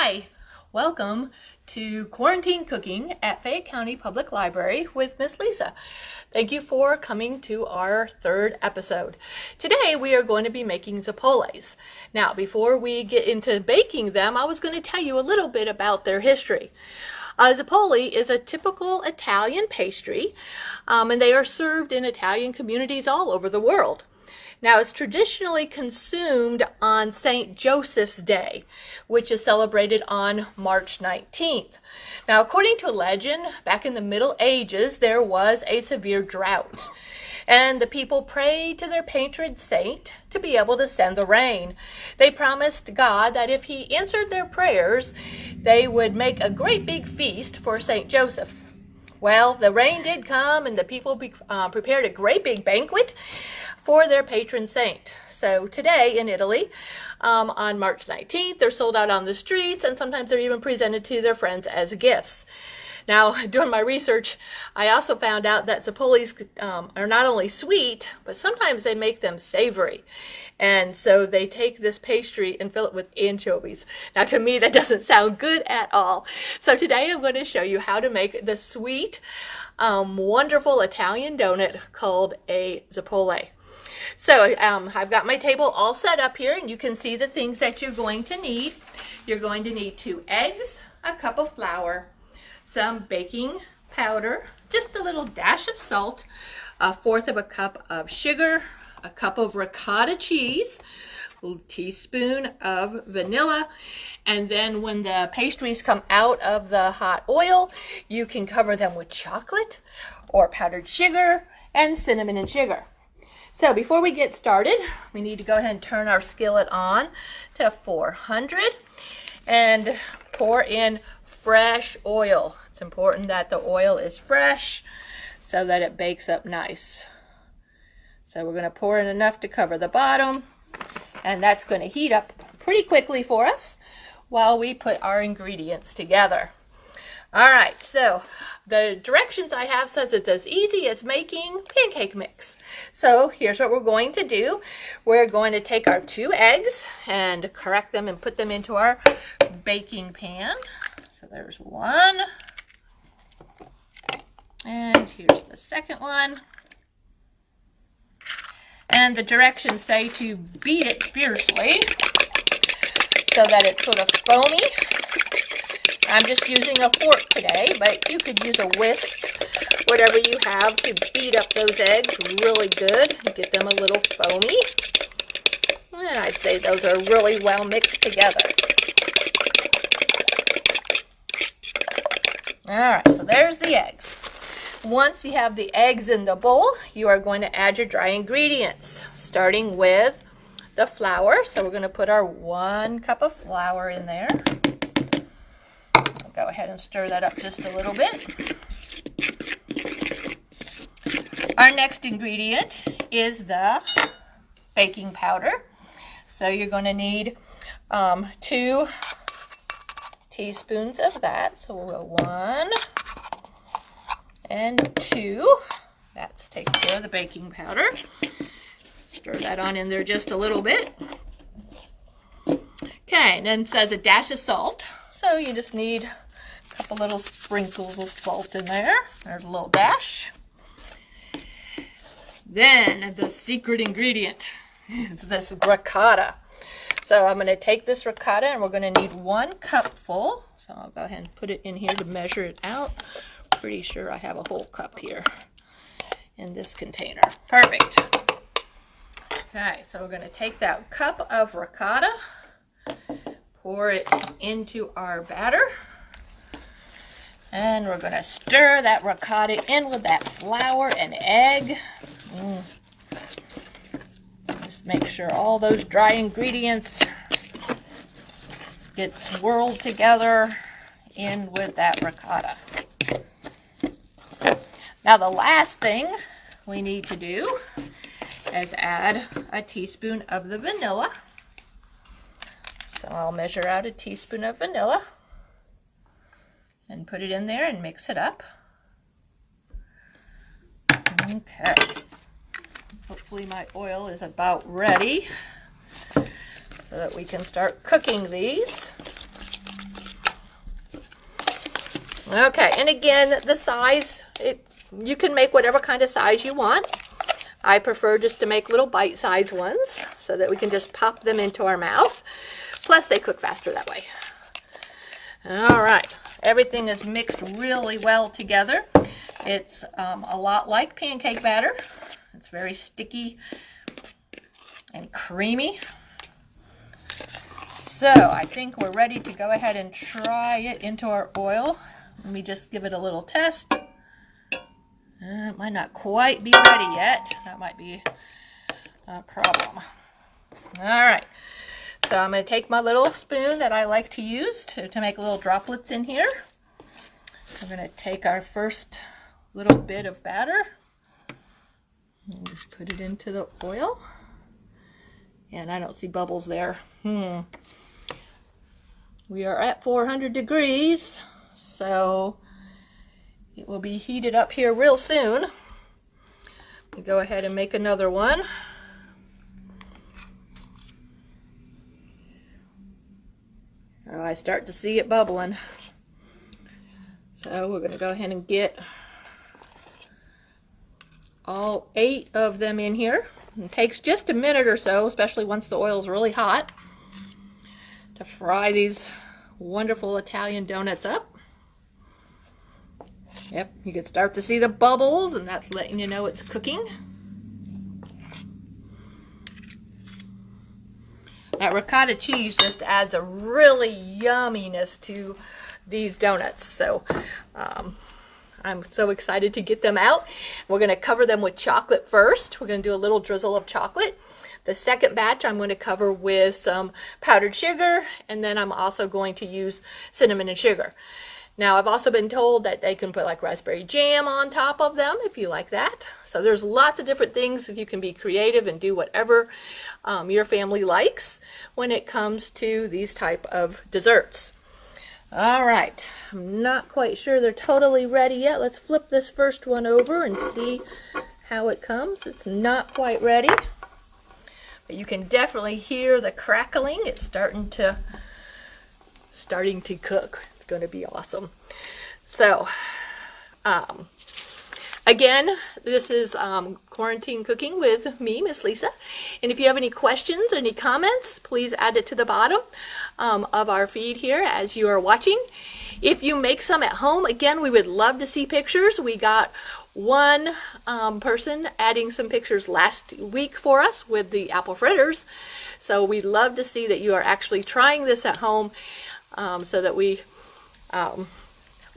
Hi, welcome to Quarantine Cooking at Fayette County Public Library with Miss Lisa. Thank you for coming to our third episode. Today we are going to be making Zeppoles. Now, before we get into baking them, I was going to tell you a little bit about their history. Zeppole is a typical Italian pastry, and they are served in Italian communities all over the world. Now, it's traditionally consumed on St. Joseph's Day, which is celebrated on March 19th. Now, according to legend, back in the Middle Ages, there was a severe drought, and the people prayed to their patron saint to be able to send the rain. They promised God that if he answered their prayers, they would make a great big feast for St. Joseph. Well, the rain did come, and the people prepared a great big banquet for their patron saint. So today in Italy, on March 19th, they're sold out on the streets, and sometimes they're even presented to their friends as gifts. Now, during my research, I also found out that Zeppoles are not only sweet, but sometimes they make them savory. And so they take this pastry and fill it with anchovies. Now, to me, that doesn't sound good at all. So today I'm going to show you how to make the sweet, wonderful Italian donut called a Zeppole. So I've got my table all set up here, and you can see the things that you're going to need. You're going to need 2 eggs, a cup of flour, some baking powder, just a little dash of salt, 1/4 of a cup of sugar, a cup of ricotta cheese, a teaspoon of vanilla, and then when the pastries come out of the hot oil, you can cover them with chocolate or powdered sugar and cinnamon and sugar. So before we get started, we need to go ahead and turn our skillet on to 400 and pour in fresh oil. It's important that the oil is fresh so that it bakes up nice. So we're going to pour in enough to cover the bottom, and that's going to heat up pretty quickly for us while we put our ingredients together. All right, so the directions I have says it's as easy as making pancake mix. So here's what we're going to do. We're going to take our 2 eggs and crack them and put them into our baking pan. So there's 1. And here's the second one. And the directions say to beat it fiercely so that it's sort of foamy. I'm just using a fork today, but you could use a whisk, whatever you have, to beat up those eggs really good and get them a little foamy. And I'd say those are really well mixed together. Alright, so there's the eggs. Once you have the eggs in the bowl, you are going to add your dry ingredients, starting with the flour. So we're going to put our 1 cup of flour in there. Go ahead and stir that up just a little bit. Our next ingredient is the baking powder. So you're going to need 2 teaspoons of that. So we'll go 1 and 2. That takes care of the baking powder. Stir that on in there just a little bit. Okay, and then it says a dash of salt. So you just need a couple little sprinkles of salt in there. There's a little dash. Then the secret ingredient is this ricotta. So I'm going to take this ricotta, and we're going to need 1 cupful. So I'll go ahead and put it in here to measure it out. Pretty sure I have a whole cup here in this container. Perfect. Okay, so we're going to take that cup of ricotta, pour it into our batter, and we're going to stir that ricotta in with that flour and egg. Just make sure all those dry ingredients get swirled together in with that ricotta. Now the last thing we need to do is add a teaspoon of the vanilla. So I'll measure out a teaspoon of vanilla and put it in there and mix it up. Okay. Hopefully my oil is about ready so that we can start cooking these. Okay, and again, the size, you can make whatever kind of size you want. I prefer just to make little bite-sized ones so that we can just pop them into our mouth. Plus, they cook faster that way. All right, everything is mixed really well together. It's a lot like pancake batter. It's very sticky and creamy. So I think we're ready to go ahead and try it into our oil. Let me just give it a little test. It might not quite be ready yet. That might be a problem. All right. So I'm going to take my little spoon that I like to use to make little droplets in here. We're going to take our first little bit of batter and just put it into the oil. And I don't see bubbles there. We are at 400 degrees, so it will be heated up here real soon. We go ahead and make another one. Oh, I start to see it bubbling. So we're going to go ahead and get all 8 of them in here. It takes just a minute or so, especially once the oil is really hot, to fry these wonderful Italian donuts up. Yep, you can start to see the bubbles, and that's letting you know it's cooking. That ricotta cheese just adds a really yumminess to these donuts. So I'm so excited to get them out. We're going to cover them with chocolate first. We're going to do a little drizzle of chocolate. The second batch I'm going to cover with some powdered sugar, and then I'm also going to use cinnamon and sugar. Now, I've also been told that they can put like raspberry jam on top of them if you like that. So there's lots of different things. You can be creative and do whatever your family likes when it comes to these type of desserts. All right, I'm not quite sure they're totally ready yet. Let's flip this first one over and see how it comes. It's not quite ready, but you can definitely hear the crackling. It's starting to cook. It's going to be awesome. So, again, this is Quarantine Cooking with me, Miss Lisa. And if you have any questions or any comments, please add it to the bottom of our feed here as you are watching. If you make some at home, again, we would love to see pictures. We got one person adding some pictures last week for us with the apple fritters. So we'd love to see that you are actually trying this at home, so that we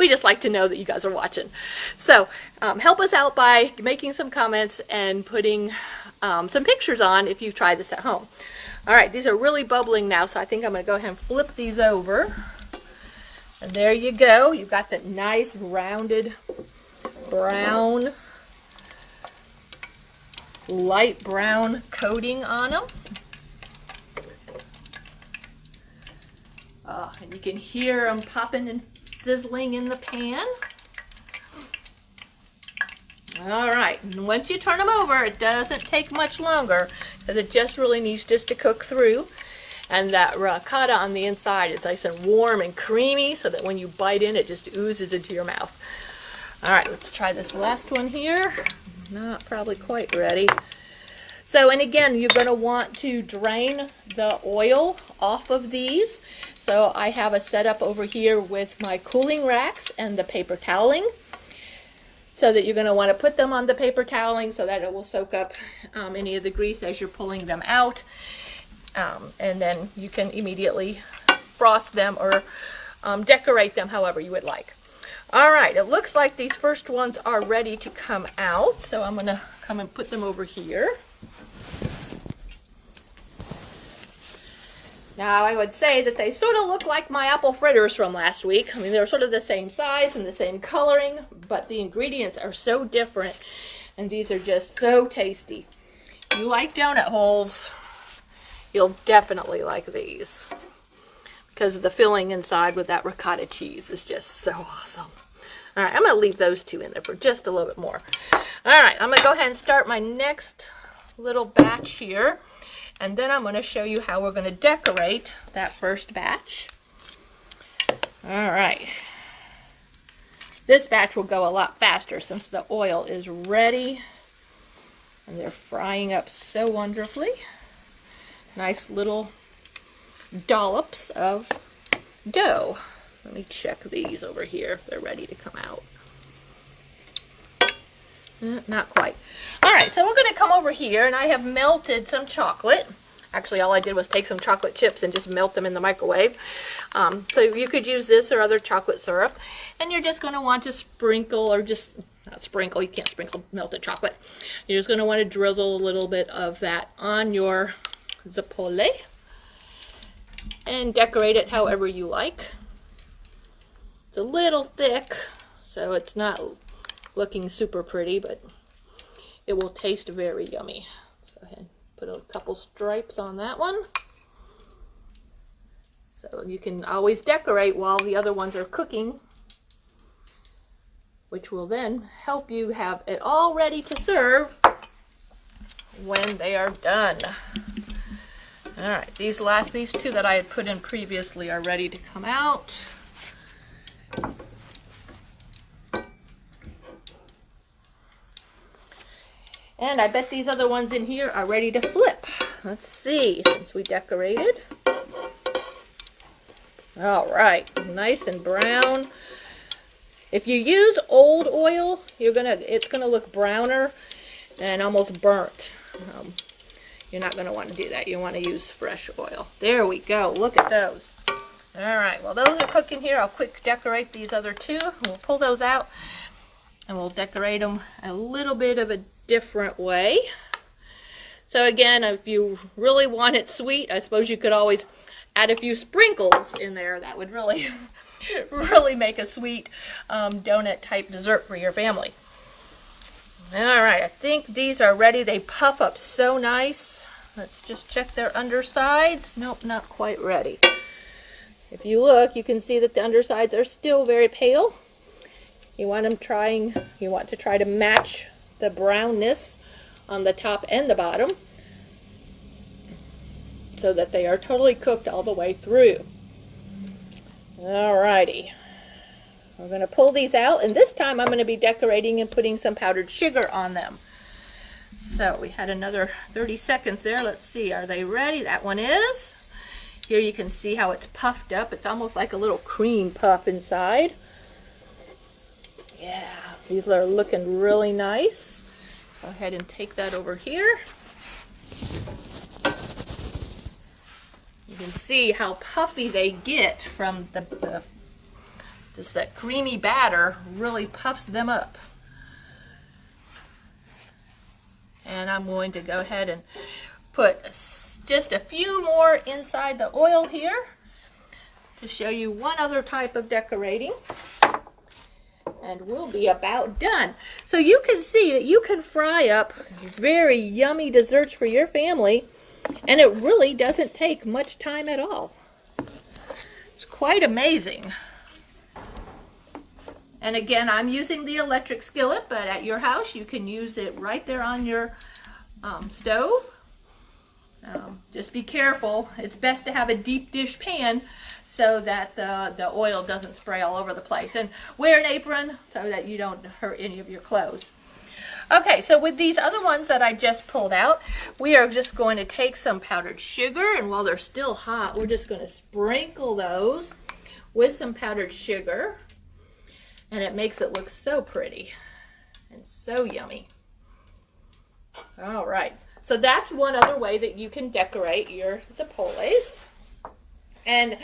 just like to know that you guys are watching. So help us out by making some comments and putting some pictures on if you try this at home. All right, these are really bubbling now, so I think I'm going to go ahead and flip these over. And there you go. You've got that nice rounded brown, light brown coating on them. And you can hear them popping and sizzling in the pan. All right, and once you turn them over, it doesn't take much longer because it just really needs just to cook through. And that ricotta on the inside is nice and warm and creamy so that when you bite in, it just oozes into your mouth. All right, let's try this last one here. Not probably quite ready. So, and again, you're going to want to drain the oil off of these. So I have a setup over here with my cooling racks and the paper toweling, so that you're going to want to put them on the paper toweling so that it will soak up any of the grease as you're pulling them out. And then you can immediately frost them or decorate them however you would like. All right, it looks like these first ones are ready to come out, so I'm going to come and put them over here. Now, I would say that they sort of look like my apple fritters from last week. I mean, they're sort of the same size and the same coloring, but the ingredients are so different, and these are just so tasty. If you like donut holes, you'll definitely like these, because the filling inside with that ricotta cheese is just so awesome. All right, I'm going to leave those two in there for just a little bit more. All right, I'm going to go ahead and start my next little batch here. And then I'm going to show you how we're going to decorate that first batch. All right. This batch will go a lot faster since the oil is ready. And they're frying up so wonderfully. Nice little dollops of dough. Let me check these over here if they're ready to come out. Not quite. Alright, so we're going to come over here, and I have melted some chocolate. Actually, all I did was take some chocolate chips and just melt them in the microwave. So you could use this or other chocolate syrup. And you're just going to want to sprinkle, or just, not sprinkle, you can't sprinkle melted chocolate. You're just going to want to drizzle a little bit of that on your Zeppole. And decorate it however you like. It's a little thick, so it's not looking super pretty, but it will taste very yummy. Let's go ahead and put a couple stripes on that one. So you can always decorate while the other ones are cooking, which will then help you have it all ready to serve when they are done. Alright, these two that I had put in previously are ready to come out. And I bet these other ones in here are ready to flip. Let's see, since we decorated. Alright, nice and brown. If you use old oil, it's gonna look browner and almost burnt. You're not gonna want to do that. You want to use fresh oil. There we go. Look at those. Alright, well those are cooking here. I'll quick decorate these other two. We'll pull those out and we'll decorate them a little bit of a different way. So again, if you really want it sweet, I suppose you could always add a few sprinkles in there. That would really really make a sweet donut type dessert for your family. Alright, I think these are ready. They puff up so nice. Let's just check their undersides. Nope, not quite ready. If you look, you can see that the undersides are still very pale. You want to try to match the brownness on the top and the bottom so that they are totally cooked all the way through. Alrighty. We're going to pull these out, and this time I'm going to be decorating and putting some powdered sugar on them. So we had another 30 seconds there. Let's see, are they ready? That one is. Here you can see how it's puffed up. It's almost like a little cream puff inside. Yeah, these are looking really nice. Go ahead and take that over here. You can see how puffy they get from just that creamy batter really puffs them up. And I'm going to go ahead and put just a few more inside the oil here to show you one other type of decorating. And we'll be about done. So you can see that you can fry up very yummy desserts for your family, and it really doesn't take much time at all. It's quite amazing. And again, I'm using the electric skillet, but at your house you can use it right there on your stove. Just be careful. It's best to have a deep dish pan so that the oil doesn't spray all over the place. And wear an apron so that you don't hurt any of your clothes. Okay, so with these other ones that I just pulled out, we are just going to take some powdered sugar, and while they're still hot, we're just going to sprinkle those with some powdered sugar. And it makes it look so pretty and so yummy. All right. So that's one other way that you can decorate your Zeppoles. And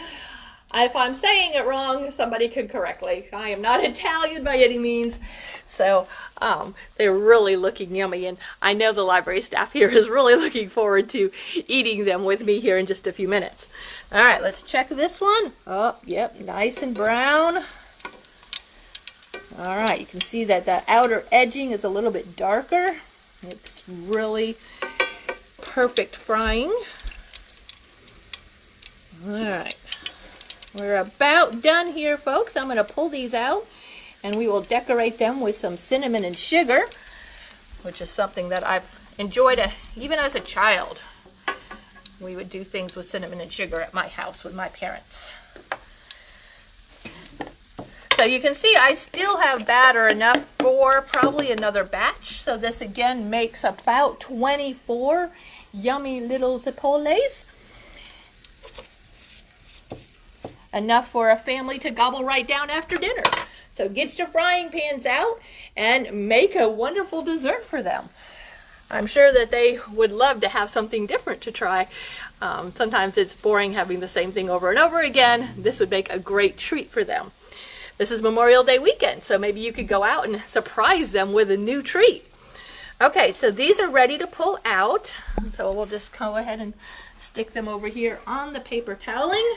if I'm saying it wrong, somebody can correct me. I am not Italian by any means. So they're really looking yummy. And I know the library staff here is really looking forward to eating them with me here in just a few minutes. All right, let's check this one. Oh, yep, nice and brown. All right, you can see that the outer edging is a little bit darker. It's really perfect frying. All right, we're about done here, folks. I'm going to pull these out, and we will decorate them with some cinnamon and sugar, which is something that I've enjoyed even as a child. We would do things with cinnamon and sugar at my house with my parents. So you can see I still have batter enough for probably another batch. So this again makes about 24 yummy little Zeppoles. Enough for a family to gobble right down after dinner. So get your frying pans out and make a wonderful dessert for them. I'm sure that they would love to have something different to try. Sometimes it's boring having the same thing over and over again. This would make a great treat for them. This is Memorial Day weekend, so maybe you could go out and surprise them with a new treat. Okay, so these are ready to pull out. So we'll just go ahead and stick them over here on the paper toweling.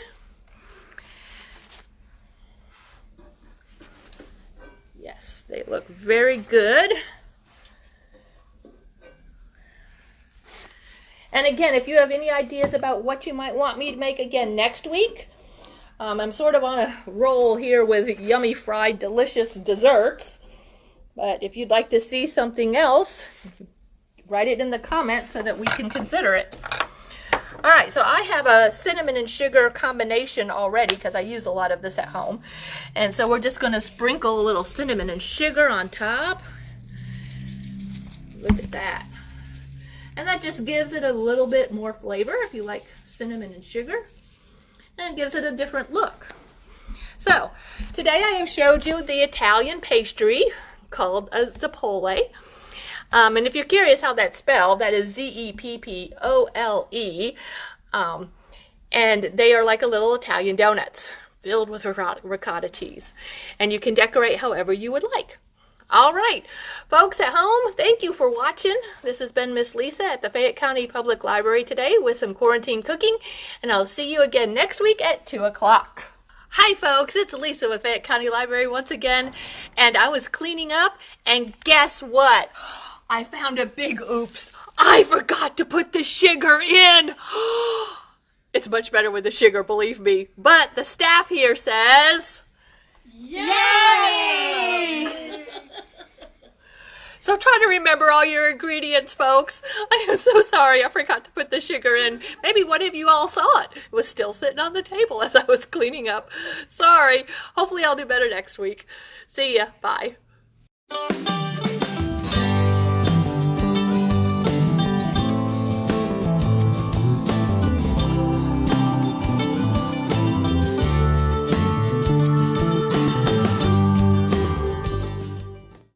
Yes, they look very good. And again, if you have any ideas about what you might want me to make again next week, I'm sort of on a roll here with yummy fried delicious desserts. But if you'd like to see something else, write it in the comments so that we can consider it. All right, so I have a cinnamon and sugar combination already because I use a lot of this at home. And so we're just going to sprinkle a little cinnamon and sugar on top. Look at that. And that just gives it a little bit more flavor if you like cinnamon and sugar. And it gives it a different look. So today I have showed you the Italian pastry called a Zeppole. And if you're curious how that's spelled, that is Z-E-P-P-O-L-E. And they are like a little Italian donuts filled with ricotta cheese. And you can decorate however you would like. All right, folks at home, thank you for watching. This has been Miss Lisa at the Fayette County Public Library today with some quarantine cooking, and I'll see you again next week at 2 o'clock. Hi folks, it's Lisa with Fayette County Library once again, and I was cleaning up, and guess what? I found a big oops. I forgot to put the sugar in. It's much better with the sugar, believe me, but the staff here says... Yay! So try to remember all your ingredients, folks. I am so sorry I forgot to put the sugar in. Maybe one of you all saw it. It was still sitting on the table as I was cleaning up. Sorry. Hopefully I'll do better next week. See ya. Bye.